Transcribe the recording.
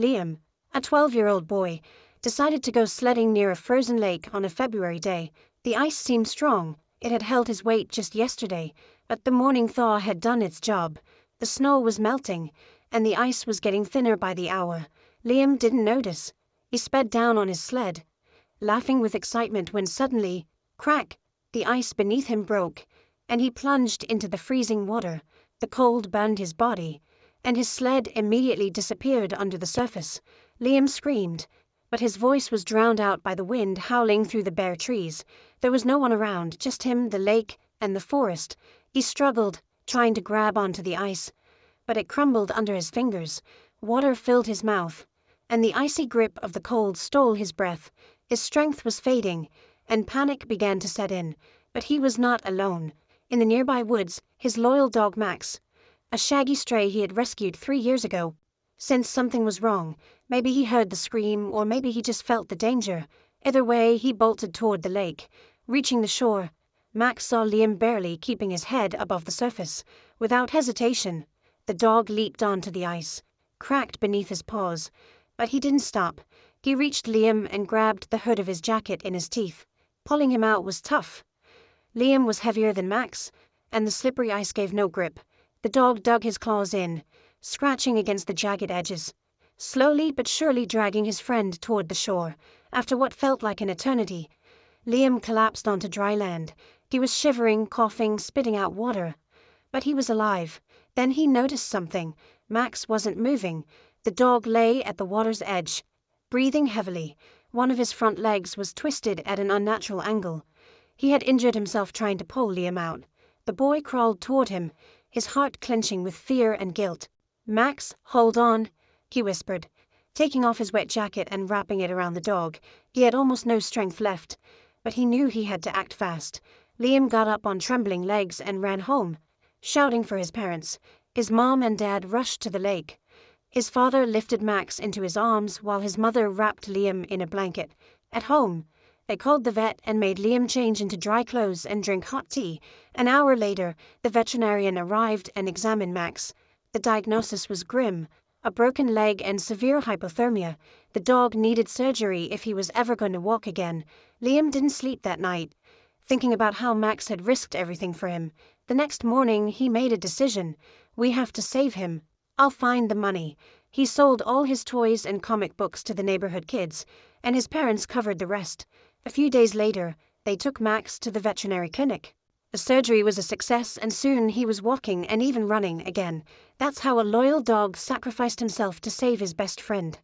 Liam, a 12-year-old boy, decided to go sledding near a frozen lake on a February day. The ice seemed strong. It had held his weight just yesterday, but the morning thaw had done its job. The snow was melting, and the ice was getting thinner by the hour. Liam didn't notice. He sped down on his sled, laughing with excitement when suddenly, crack, the ice beneath him broke, and he plunged into the freezing water. The cold burned his body, and his sled immediately disappeared under the surface. Liam screamed, but his voice was drowned out by the wind howling through the bare trees. There was no one around, just him, the lake, and the forest. He struggled, trying to grab onto the ice, but it crumbled under his fingers. Water filled his mouth, and the icy grip of the cold stole his breath. His strength was fading, and panic began to set in. But he was not alone. In the nearby woods, his loyal dog Max, a shaggy stray he had rescued 3 years ago, sensed something was wrong. Maybe he heard the scream, or maybe he just felt the danger. Either way, he bolted toward the lake. Reaching the shore, Max saw Liam barely keeping his head above the surface. Without hesitation, the dog leaped onto the ice, cracked beneath his paws. But he didn't stop. He reached Liam and grabbed the hood of his jacket in his teeth. Pulling him out was tough. Liam was heavier than Max, and the slippery ice gave no grip. The dog dug his claws in, scratching against the jagged edges, slowly but surely dragging his friend toward the shore. After what felt like an eternity, Liam collapsed onto dry land. He was shivering, coughing, spitting out water. But he was alive. Then he noticed something. Max wasn't moving. The dog lay at the water's edge, breathing heavily. One of his front legs was twisted at an unnatural angle. He had injured himself trying to pull Liam out. The boy crawled toward him, his heart clenching with fear and guilt. "Max, hold on," he whispered, taking off his wet jacket and wrapping it around the dog. He had almost no strength left, but he knew he had to act fast. Liam got up on trembling legs and ran home, shouting for his parents. His mom and dad rushed to the lake. His father lifted Max into his arms while his mother wrapped Liam in a blanket. At home, they called the vet and made Liam change into dry clothes and drink hot tea. An hour later, the veterinarian arrived and examined Max. The diagnosis was grim: a broken leg and severe hypothermia. The dog needed surgery if he was ever going to walk again. Liam didn't sleep that night, thinking about how Max had risked everything for him. The next morning, he made a decision. "We have to save him. I'll find the money." He sold all his toys and comic books to the neighborhood kids, and his parents covered the rest. A few days later, they took Max to the veterinary clinic. The surgery was a success, and soon he was walking and even running again. That's how a loyal dog sacrificed himself to save his best friend.